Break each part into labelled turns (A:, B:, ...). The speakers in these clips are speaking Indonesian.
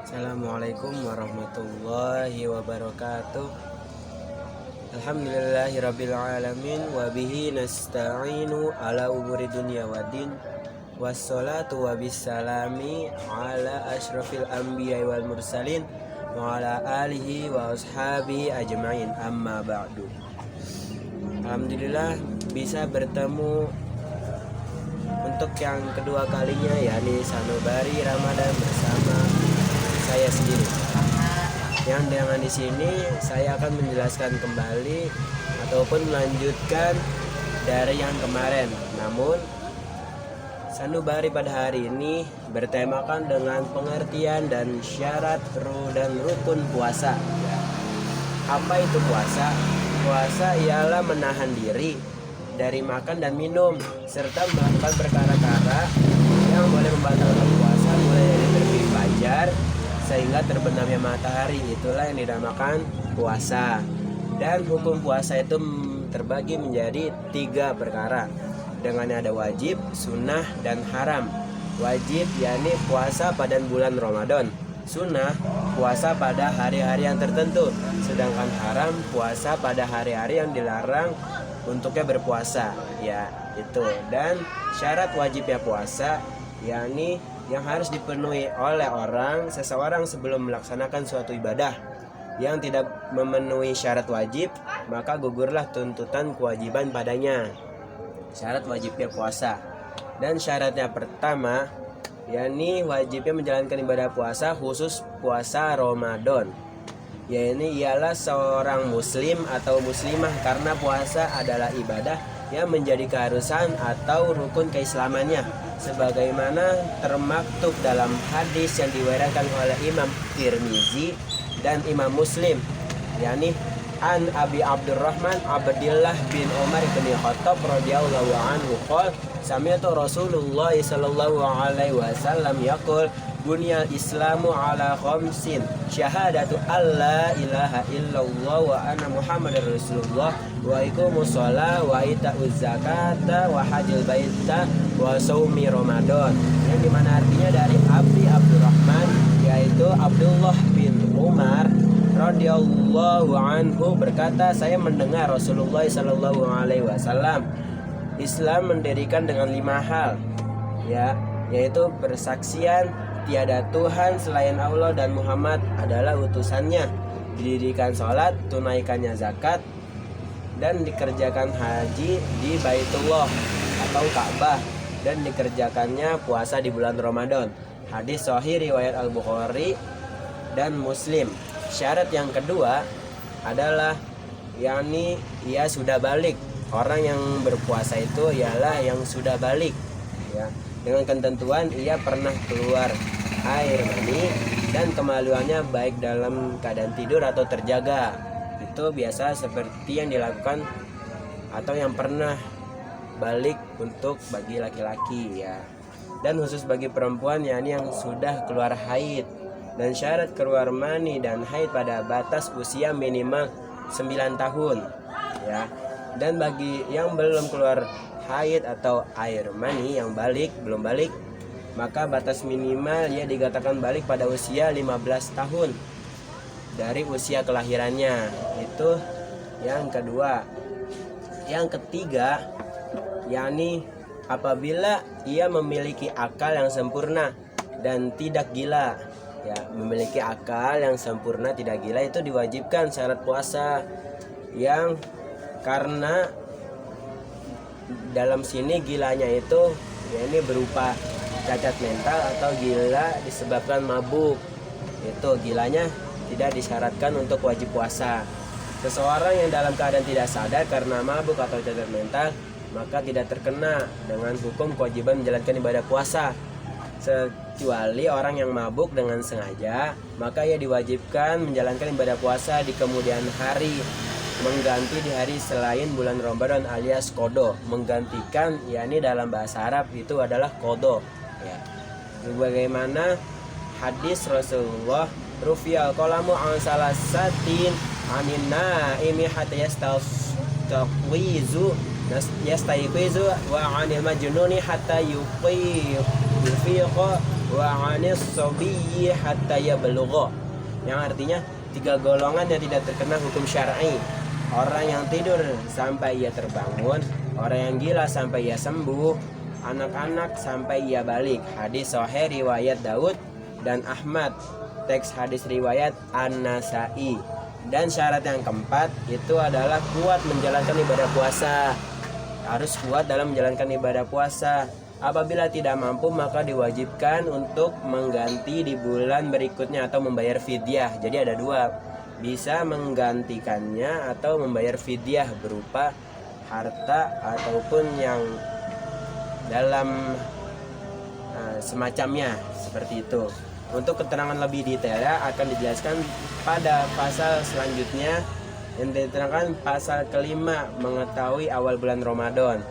A: Assalamualaikum warahmatullahi wabarakatuh. Alhamdulillahirabbil alamin wa bihi nasta'inu ala umuri dunya waddin. Wassalatu wabisalami ala asyrafil anbiya'i wal mursalin wa ala alihi wa ashabihi ajma'in, amma ba'du. Alhamdulillah bisa bertemu untuk yang kedua kalinya, yakni sanubari Ramadan bersama saya sendiri. Yang dengan di sini saya akan menjelaskan kembali ataupun melanjutkan dari yang kemarin. Namun sanubari pada hari ini bertemakan dengan pengertian dan syarat dan rukun puasa. Apa itu puasa? Puasa ialah menahan diri dari makan dan minum serta melakukan perkara-perkara yang boleh membatalkan puasa, mulai dari terbit fajar sehingga terbenamnya matahari. Itulah yang dinamakan puasa. Dan hukum puasa itu terbagi menjadi 3 perkara. Dengan ada wajib, sunnah, dan haram. Wajib yakni puasa pada bulan Ramadan. Sunnah puasa pada hari-hari yang tertentu. Sedangkan haram puasa pada hari-hari yang dilarang untuknya berpuasa. Ya, itu. Dan syarat wajibnya puasa yakni yang harus dipenuhi oleh seseorang sebelum melaksanakan suatu ibadah. Yang tidak memenuhi syarat wajib, maka gugurlah tuntutan kewajiban padanya. Syarat wajibnya puasa. Dan syaratnya pertama, yakni wajibnya menjalankan ibadah puasa, khusus puasa Ramadan. Yakni ialah seorang muslim atau muslimah, karena puasa adalah ibadah yang menjadi keharusan atau rukun keislamannya, sebagaimana termaktub dalam hadis yang diriwayatkan oleh Imam Tirmizi dan Imam Muslim, yakni an Abi Abdurrahman Abdillah bin Umar bin Khattab radhiyallahu anhu qol sami'tu Rasulullah sallallahu alaihi wasallam yaqul bunyal islamu ala khamsin syahadatu alla ilaha illallah wa anna muhammadar rasulullah wa iqamus shalah wa ita'uz zakata wa hajjul baita wa shaumi ramadan, yang dimana artinya dari Abi Abdurrahman yaitu Abdullah bin Umar radhiyallahu anhu berkata, saya mendengar Rasulullah sallallahu alaihi wasallam, Islam mendirikan dengan 5 hal, yaitu persaksian tiada Tuhan selain Allah dan Muhammad adalah utusannya, didirikan sholat, tunaikannya zakat, dan dikerjakan haji di Baitullah atau Ka'bah, dan dikerjakannya puasa di bulan Ramadan. Hadis sahih riwayat Al-Bukhari dan Muslim. Syarat yang kedua adalah yakni ia sudah balik. Orang yang berpuasa itu ialah yang sudah balik, ya, dengan ketentuan ia pernah keluar air mani dan kemaluannya baik dalam keadaan tidur atau terjaga. Itu biasa seperti yang dilakukan atau yang pernah balik untuk bagi laki-laki, ya. Dan khusus bagi perempuan yakni yang sudah keluar haid. Dan syarat keluar mani dan haid pada batas usia minimal 9 tahun, ya. Dan bagi yang belum keluar haid atau air mani yang belum balik, maka batas minimal ia dikatakan balik pada usia 15 tahun dari usia kelahirannya. Itu yang kedua. Yang ketiga, yakni apabila ia memiliki akal yang sempurna dan tidak gila. Ya, memiliki akal yang sempurna tidak gila itu diwajibkan syarat puasa, yang karena dalam sini gilanya itu ini berupa cacat mental atau gila disebabkan mabuk. Itu gilanya tidak disyaratkan untuk wajib puasa. Seseorang yang dalam keadaan tidak sadar karena mabuk atau cacat mental, maka tidak terkena dengan hukum kewajiban menjalankan ibadah puasa. Kecuali orang yang mabuk dengan sengaja, maka ia diwajibkan menjalankan ibadah puasa di kemudian hari, mengganti di hari selain bulan Ramadan alias kodo. Menggantikan yakni dalam bahasa Arab itu adalah kodo, ya. Bagaimana hadis Rasulullah, rufi'al qalamu an salasatin anin naimi hatta yastayqizu wa anil majnuni hatta yufiqa wa 'anis sabiyyi hatta yablugha, yang artinya 3 golongan yang tidak terkena hukum syar'i. Orang yang tidur sampai ia terbangun, orang yang gila sampai ia sembuh, anak-anak sampai ia balik. Hadis sahih riwayat Daud dan Ahmad. Teks hadis riwayat An-Nasai. Dan syarat yang keempat itu adalah kuat menjalankan ibadah puasa. Harus kuat dalam menjalankan ibadah puasa. Apabila tidak mampu maka diwajibkan untuk mengganti di bulan berikutnya atau membayar fidyah. Jadi ada 2, bisa menggantikannya atau membayar fidyah berupa harta ataupun yang dalam semacamnya, seperti itu. Untuk keterangan lebih detailnya akan dijelaskan pada pasal selanjutnya, yang diterangkan pasal kelima, mengetahui awal bulan Ramadan.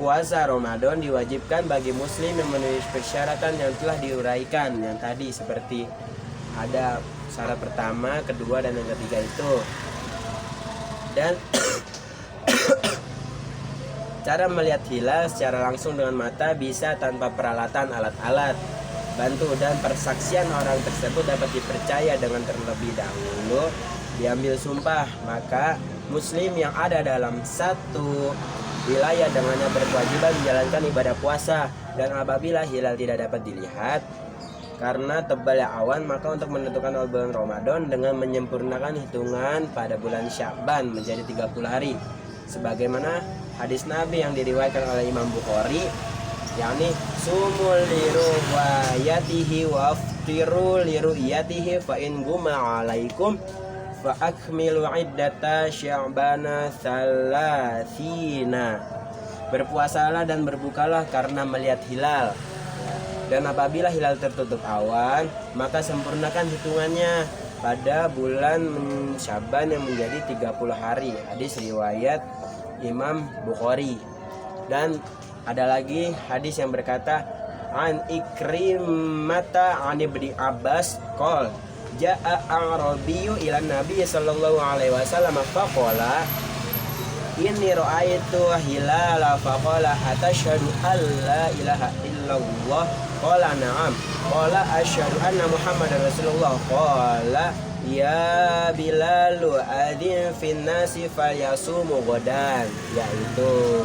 A: Puasa Ramadan diwajibkan bagi muslim yang memenuhi persyaratan yang telah diuraikan yang tadi, seperti ada syarat pertama, kedua, dan yang ketiga itu. Dan cara melihat hilal secara langsung dengan mata bisa tanpa peralatan alat-alat bantu, dan persaksian orang tersebut dapat dipercaya dengan terlebih dahulu diambil sumpah. Maka muslim yang ada dalam satu wilayah dengannya berkewajiban menjalankan ibadah puasa. Dan apabila hilal tidak dapat dilihat karena tebalnya awan, maka untuk menentukan awal bulan Ramadan dengan menyempurnakan hitungan pada bulan Sya'ban menjadi 30 hari, sebagaimana hadis Nabi yang diriwayatkan oleh Imam Bukhari, yakni sumul liruwayatihi wa aftiru liru'yatihi fa in guma alaikum fa akmilu iddata sya'bana thalathina. Berpuasalah dan berbukalah karena melihat hilal, dan apabila hilal tertutup awan maka sempurnakan hitungannya pada bulan Sya'ban yang menjadi 30 hari. Hadis riwayat Imam Bukhari. Dan ada lagi hadis yang berkata, an Ikrimata an Ibni Abbas qol ja'a a'rabiyyu ila Nabi sallallahu alaihi wasallam faqala inni ra'aitu hilala faqala atashhadu an la ilaha illallah qala na'am qala asyhadu anna Muhammadar Rasulullah qala ya Bilalu adzin fin nasi falyasumu ghadan. Yaitu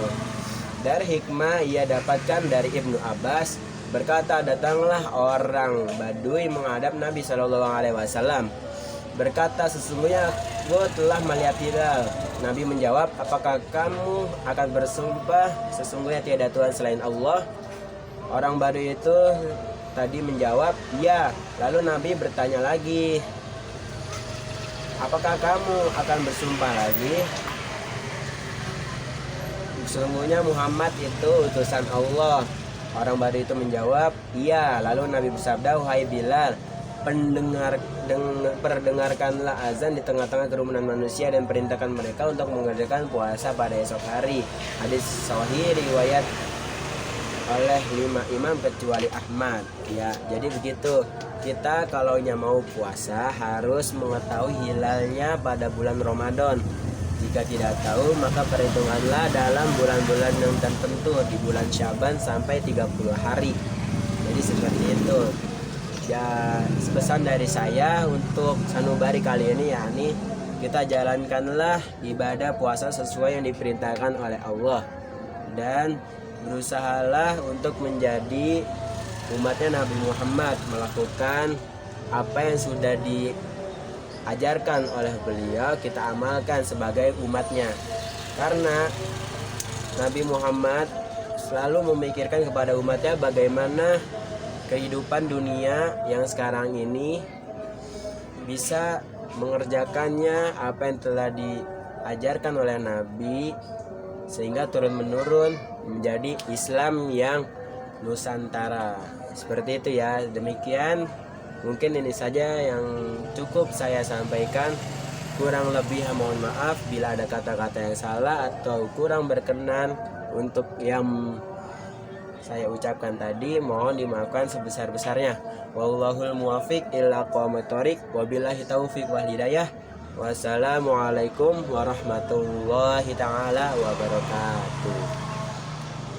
A: dari hikmah ia dapatkan dari Ibnu Abbas berkata, datanglah orang Badui menghadap Nabi Shallallahu Alaihi Wasallam berkata, sesungguhnya aku telah melihat hilal. Nabi menjawab, apakah kamu akan bersumpah sesungguhnya tiada Tuhan selain Allah? Orang Badui itu tadi menjawab, ya. Lalu Nabi bertanya lagi, apakah kamu akan bersumpah lagi? Sesungguhnya Muhammad itu utusan Allah. Orang Badui itu menjawab, iya. Lalu Nabi bersabda, wahai Bilal, perdengarkanlah azan di tengah-tengah kerumunan manusia dan perintahkan mereka untuk mengerjakan puasa pada esok hari. Hadis sahih riwayat oleh 5 imam kecuali Ahmad. Ya, jadi begitu. Kita kalau mau puasa harus mengetahui hilalnya pada bulan Ramadan. Jika tidak tahu maka perhitunganlah dalam bulan-bulan yang tertentu di bulan Sya'ban sampai 30 hari. Jadi seperti itu. Ya, pesan dari saya untuk sanubari kali ini, yakni kita jalankanlah ibadah puasa sesuai yang diperintahkan oleh Allah, dan berusahalah untuk menjadi umatnya Nabi Muhammad, melakukan apa yang sudah diajarkan oleh beliau, kita amalkan sebagai umatnya. Karena Nabi Muhammad selalu memikirkan kepada umatnya bagaimana kehidupan dunia yang sekarang ini bisa mengerjakannya apa yang telah diajarkan oleh Nabi, sehingga turun-menurun menjadi Islam yang Nusantara. Seperti itu ya. Demikian, mungkin ini saja yang cukup saya sampaikan. Kurang lebih mohon maaf bila ada kata-kata yang salah atau kurang berkenan untuk yang saya ucapkan tadi, mohon dimaafkan sebesar-besarnya. Wallahul muwaffiq ila aqwamit thoriq, wabillahi taufiq wal hidayah. Wassalamualaikum warahmatullahi taala wabarakatuh.